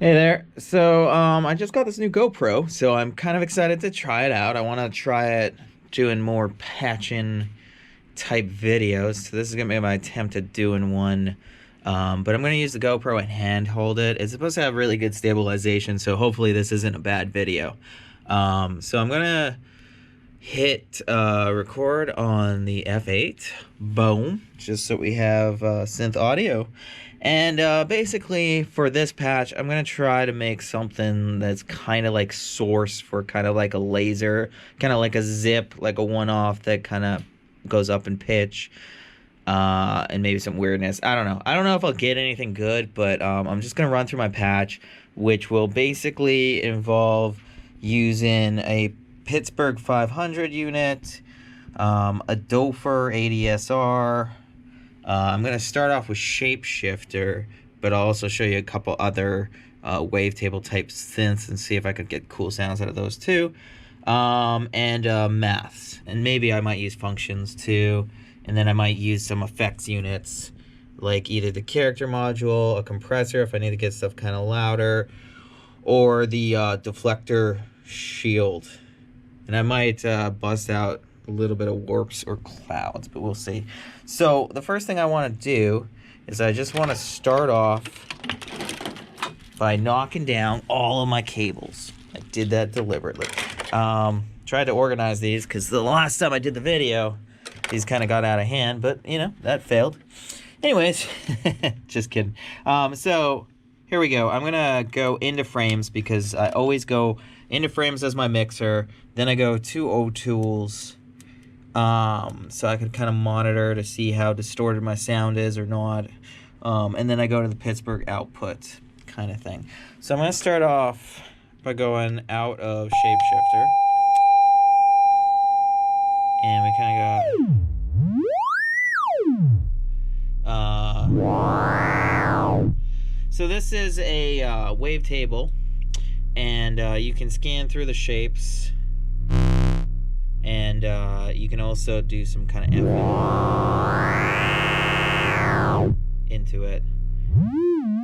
Hey there. So, I just got this new GoPro, so I'm kind of excited to try it out. I want to try it doing more patching type videos. So this is gonna be my attempt at doing one. But I'm gonna use the GoPro and hand hold it. It's supposed to have really good stabilization, so hopefully this isn't a bad video. So I'm gonna hit record on the F8. Boom. Just so we have synth audio. And basically for this patch, I'm going to try to make something that's kind of like source for kind of like a laser, kind of like a zip, like a one-off that kind of goes up in pitch, and maybe some weirdness. I don't know. I don't know if I'll get anything good, but I'm just going to run through my patch, which will basically involve using a Pittsburgh 500 unit, a Dofer ADSR. I'm going to start off with Shapeshifter, but I'll also show you a couple other wavetable type synths and see if I could get cool sounds out of those too. And maths. And maybe I might use functions too. And then I might use some effects units, like either the character module, a compressor if I need to get stuff kind of louder, or the deflector shield. And I might bust out a little bit of warps or clouds, but we'll see. So the first thing I want to do is I just want to start off by knocking down all of my cables. I did that deliberately. Tried to organize these because the last time I did the video, these kind of got out of hand, but you know, that failed. Anyways, just kidding. So here we go. I'm gonna go into frames because I always go into frames as my mixer. Then I go to O Tools, so I can kind of monitor to see how distorted my sound is or not. And then I go to the Pittsburgh output kind of thing. So I'm going to start off by going out of Shapeshifter. And we kind of go... So this is a wavetable, and you can scan through the shapes. And you can also do some kind of effect into it.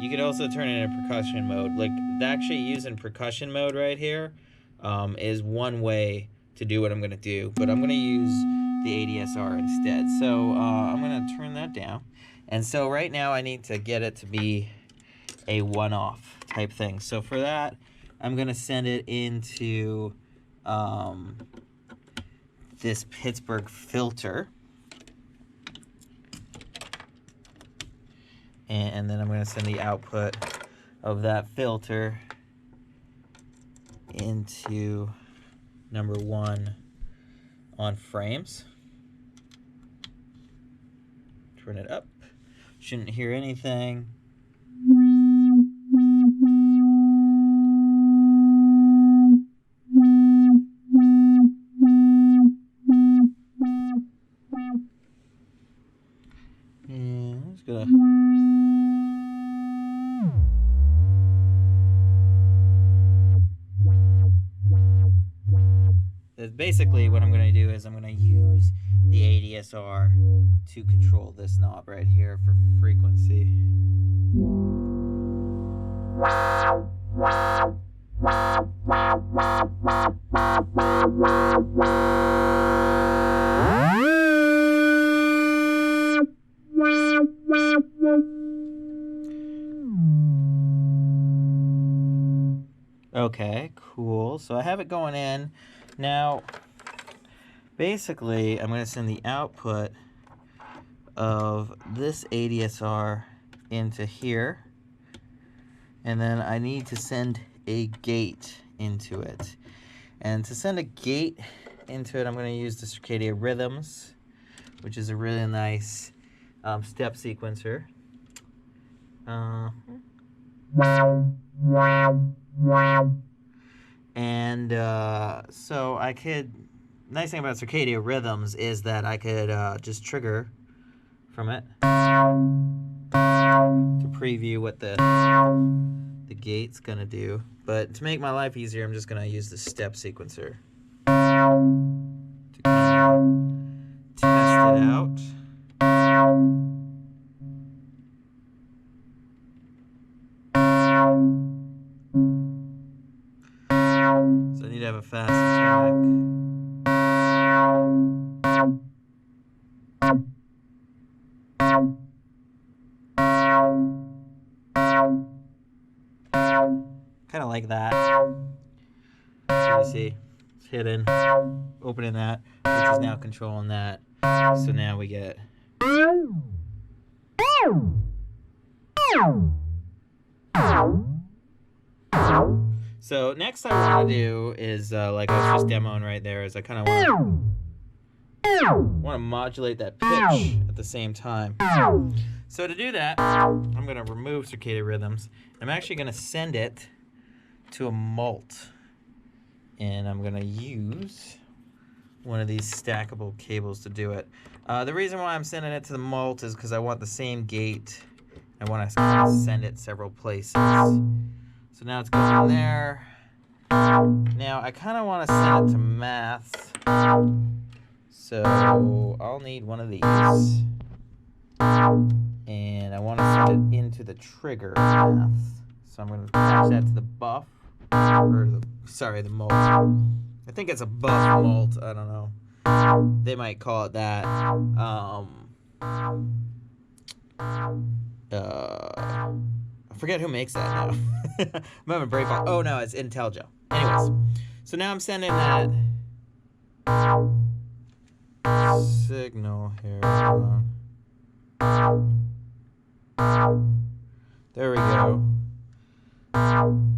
You could also turn it into percussion mode. Like, actually using percussion mode right here is one way to do what I'm going to do. But I'm going to use the ADSR instead. So I'm going to turn that down. And so right now I need to get it to be a one-off type thing. So for that, I'm going to send it into... this Pittsburgh filter, and then I'm going to send the output of that filter into number 1 on frames. Turn it up. Shouldn't hear anything. Basically what I'm going to do is I'm going to use the ADSR to control this knob right here for frequency. Okay, cool. So I have it going in. Now, basically, I'm going to send the output of this ADSR into here. And then I need to send a gate into it. And to send a gate into it, I'm going to use the Circadia Rhythms, which is a really nice step sequencer. And so I could, nice thing about Circadia Rhythms is that I could just trigger from it to preview what the gate's gonna do. But to make my life easier, I'm just gonna use the step sequencer to test it out. have a fast track. Kind of like that. So you see, it's hidden. Opening that, which is now controlling that. So now we get. So next I want to do is, like I was just demoing right there, is I kind of want to modulate that pitch at the same time. So to do that, I'm going to remove circadian rhythms. I'm actually going to send it to a mult. And I'm going to use one of these stackable cables to do it. The reason why I'm sending it to the mult is because I want the same gate. I want to send it several places. So now it's going there. Now I kind of want to send it to math. So I'll need one of these. And I want to send it into the trigger math. So I'm going to attach that to the buff. Or the mult. I think it's a buff mult. I don't know. They might call it that. I forget who makes that now. I'm having a brain fog. Oh no, it's Intelligent. Anyways, so now I'm sending that signal here. Hold on. There we go.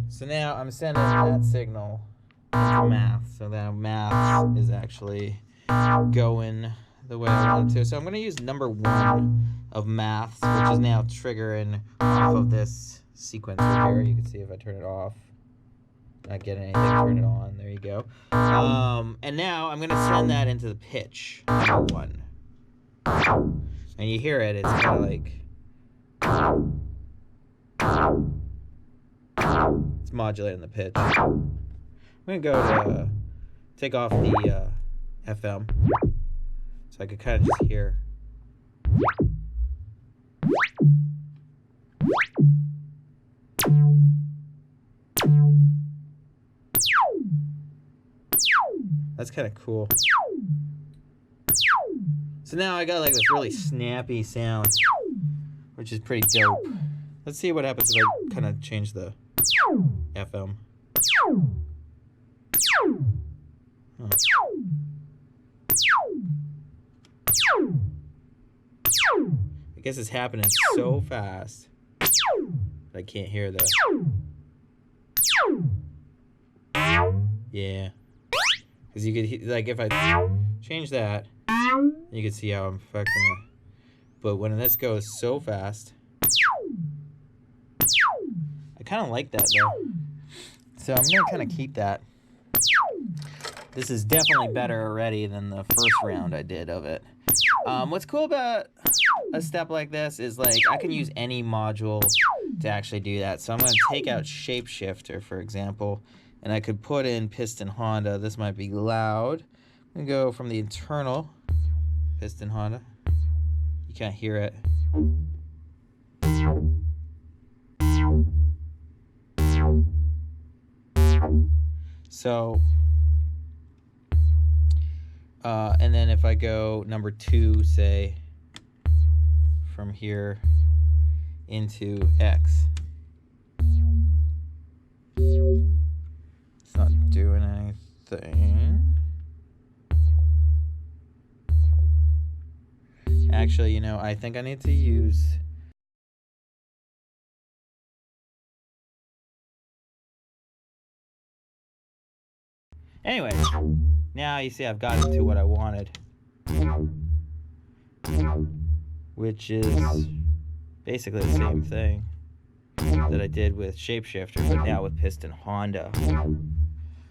So now I'm sending that signal into math. So that math is actually going the way I want it to. So I'm going to use number 1 of maths, which is now triggering off of this sequencer here. You can see if I turn it off. Not getting anything, turn it on. There you go. And now I'm going to send that into the pitch, number 1. And you hear it, it's kind of like... It's modulating the pitch. I'm going to go to take off the FM. So I could kind of just hear. That's kind of cool. So now I got like this really snappy sound, which is pretty dope. Let's see what happens if I kind of change the FM. Oh. I guess it's happening so fast that I can't hear the... Yeah. Because you could, like, if I change that, you can see how I'm affecting it. But when this goes so fast, I kind of like that, though. So I'm going to kind of keep that. This is definitely better already than the first round I did of it. What's cool about a step like this is, like, I can use any module to actually do that. So I'm going to take out Shapeshifter, for example, and I could put in Piston Honda. This might be loud. I'm going to go from the internal Piston Honda. You can't hear it. So, and then if I go number 2, say, from here into X, it's not doing anything. Actually, you know, I think I need to use... Anyways, now you see I've got it to what I wanted, which is basically the same thing that I did with Shapeshifter, but now with Piston Honda.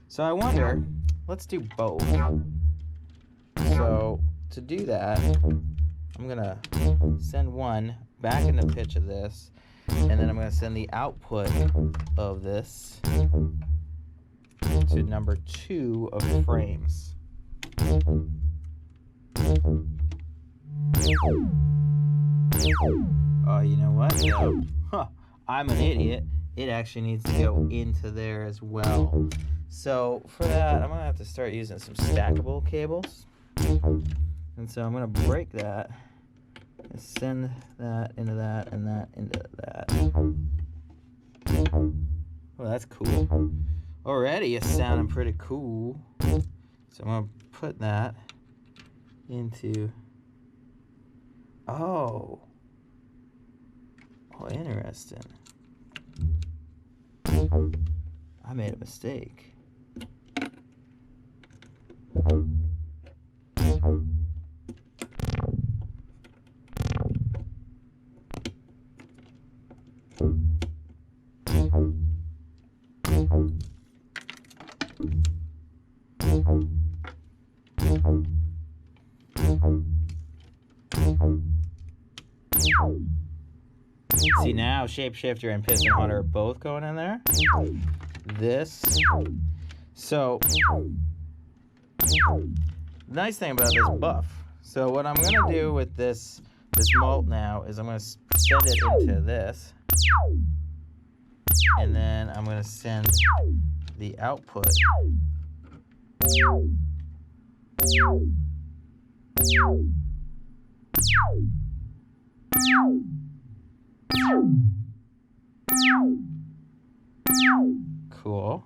So I wonder, let's do both. So to do that, I'm gonna send one back in the pitch of this, and then I'm gonna send the output of this to number 2 of frames. Oh, you know what? No. Huh. I'm an idiot. It actually needs to go into there as well. So for that, I'm gonna have to start using some stackable cables. And so I'm gonna break that and send that into that and that into that. Oh, that's cool. Already it's sounding pretty cool. So I'm gonna put that into, oh, interesting. I made a mistake. See, now Shapeshifter and Piston Hunter are both going in there. This. So, the nice thing about this buff. So what I'm going to do with this mult now is I'm going to send it into this. And then I'm going to send the output cool.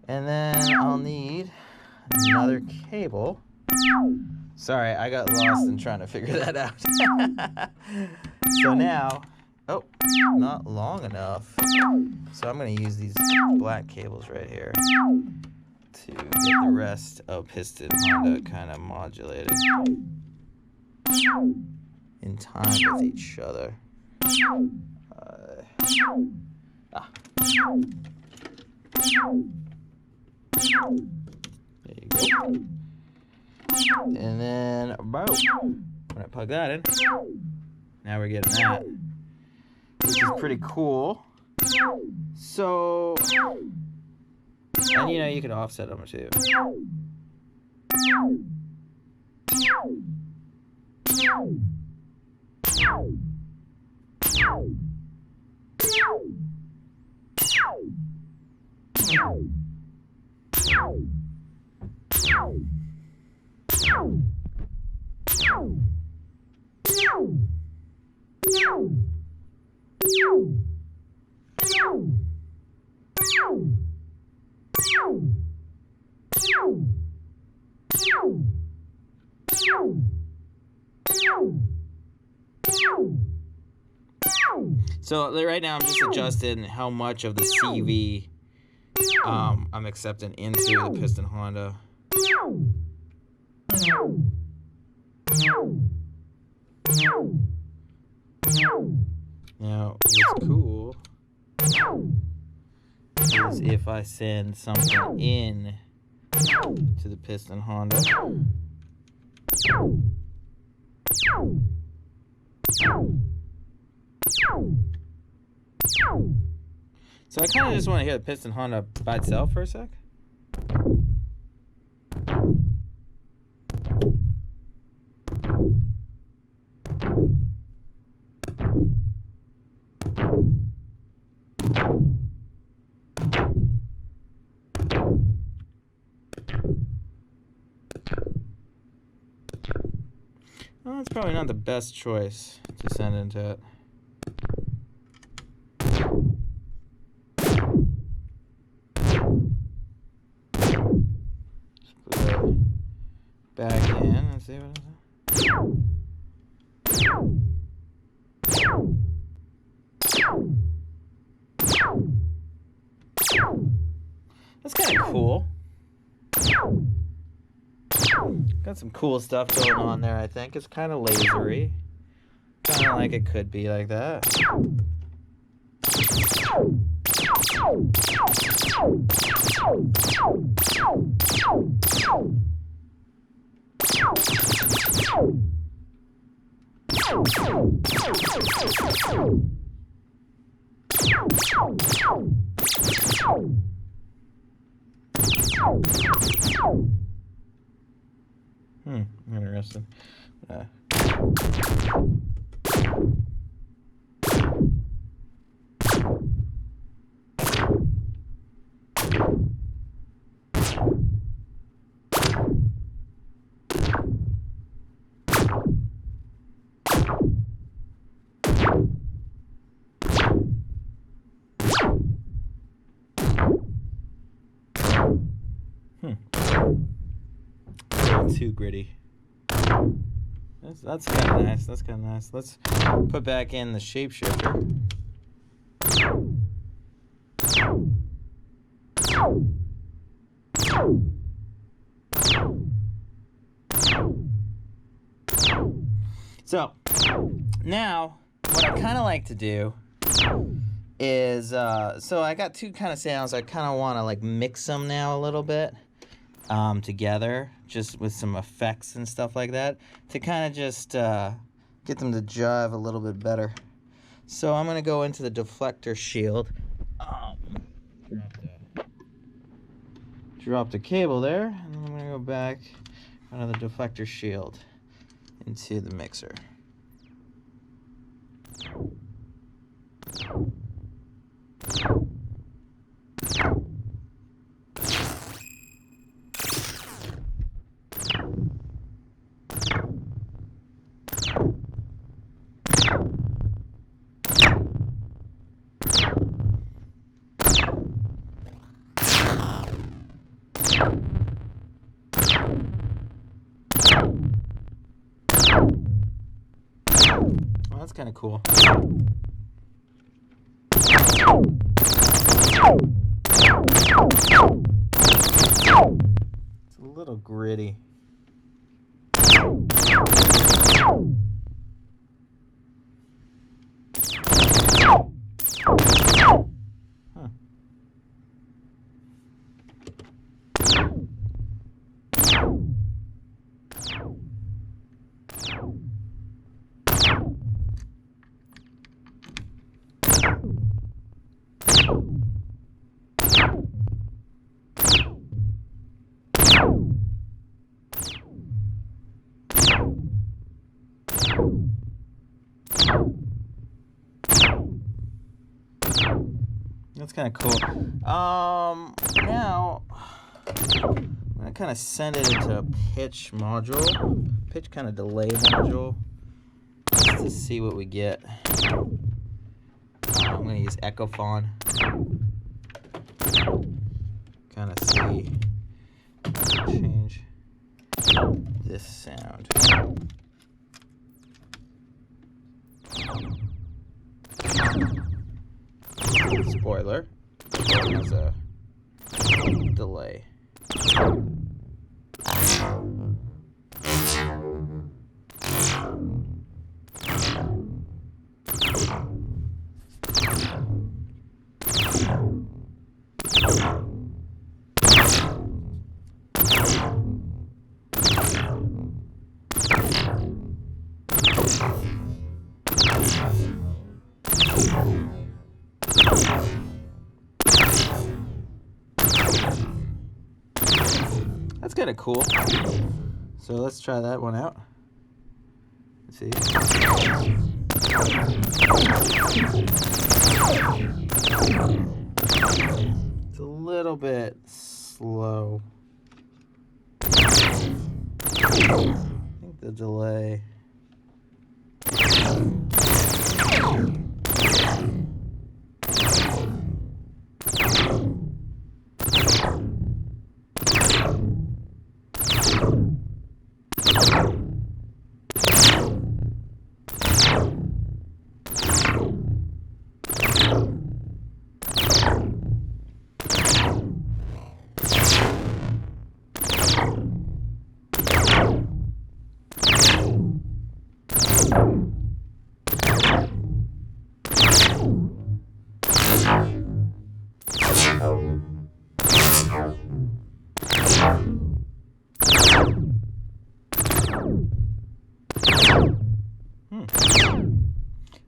And then I'll need another cable. Sorry, I got lost in trying to figure that out. So now, oh, not long enough. So I'm going to use these black cables right here to get the rest of Piston Honda kind of modulated in time with each other. There you go. And then, boom. When I plug that in, now we're getting that, which is pretty cool. So, and you know, you can offset them too. So right now I'm just adjusting how much of the CV I'm accepting into the Piston Honda. Now what's cool is if I send something in to the Piston Honda. So I kind of just want to hear the Piston Honda by itself for a sec. Well, that's probably not the best choice to send into it. Back in and see what it is. That's kind of cool. Got some cool stuff going on there, I think. It's kind of lasery. Kind of like it could be like that. Interesting. too gritty. That's kind of nice. That's kind of nice. Let's put back in the shapeshifter. So now what I kind of like to do is so I got two kind of sounds. I kind of want to like mix them now a little bit together, just with some effects and stuff like that, to kind of just get them to jive a little bit better. So I'm gonna go into the deflector shield. Drop the cable there, and then I'm gonna go back onto the deflector shield into the mixer. Well, that's kind of cool. It's a little gritty. Huh. That's kind of cool. Now I'm gonna kind of send it into a pitch module, pitch kind of delay module, just to see what we get. I'm gonna use Echophon, kind of see, change this sound. Spoiler, there's a delay. That's kind of cool. So let's try that one out. Let's see. It's a little bit slow. I think the delay.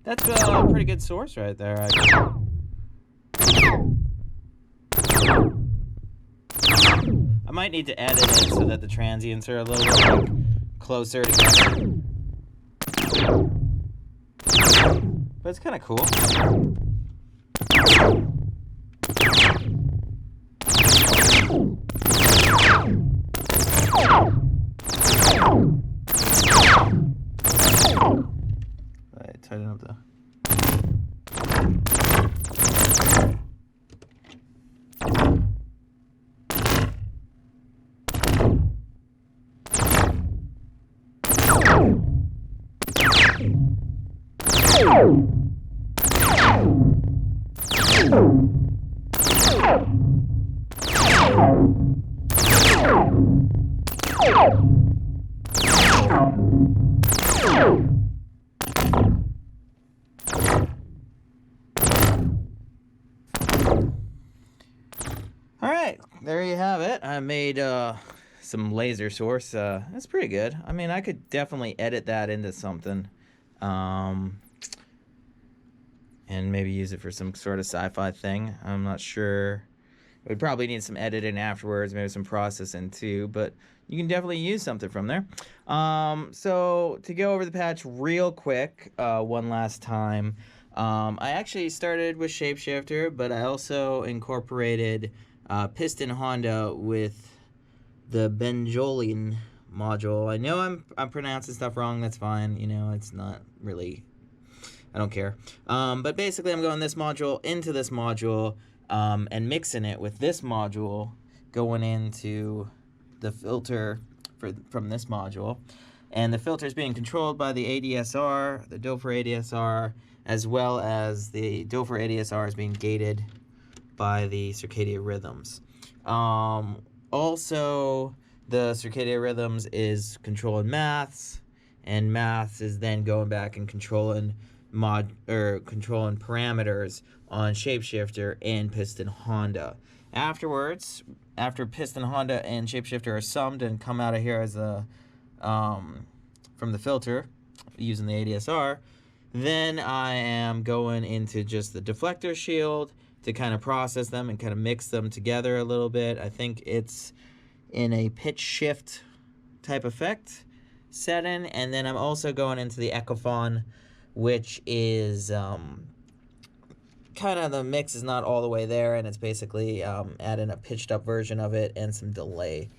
That's a pretty good source right there, actually. I might need to edit it so that the transients are a little bit like closer together. But it's kind of cool. Right, tighten up the. Alright, there you have it. I made some laser source. That's pretty good. I mean, I could definitely edit that into something. And maybe use it for some sort of sci-fi thing. I'm not sure. We'd probably need some editing afterwards, maybe some processing too, but you can definitely use something from there. So to go over the patch real quick, one last time, I actually started with Shapeshifter, but I also incorporated Piston Honda with the Benjolin module. I know I'm pronouncing stuff wrong, that's fine, you know, it's not really, I don't care. But basically I'm going this module into this module, and mixing it with this module going into the filter from this module. And the filter is being controlled by the ADSR, the Dofer ADSR, as well as the Dofer ADSR is being gated by the circadian rhythms. Also, the circadian rhythms is controlling maths, and maths is then going back and controlling controlling parameters on Shapeshifter and Piston Honda. Afterwards, after Piston Honda and Shapeshifter are summed and come out of here as a from the filter using the ADSR, then I am going into just the deflector shield to kind of process them and kind of mix them together a little bit. I think it's in a pitch shift type effect setting, and then I'm also going into the Echophon, which is kind of the mix is not all the way there, and it's basically adding a pitched up version of it and some delay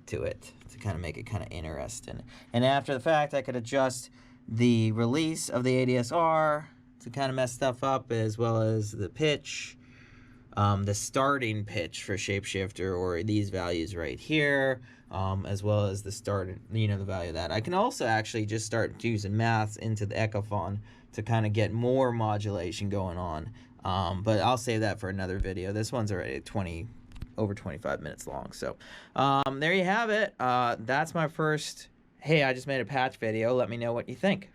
to it to kind of make it kind of interesting. And after the fact, I could adjust the release of the ADSR to kind of mess stuff up, as well as the pitch, the starting pitch for Shapeshifter, or these values right here, as well as the start, you know, the value of that. I can also actually just start using maths into the Echophon to kind of get more modulation going on. But I'll save that for another video. This one's already over 25 minutes long. So there you have it. That's my first, hey, I just made a patch video. Let me know what you think.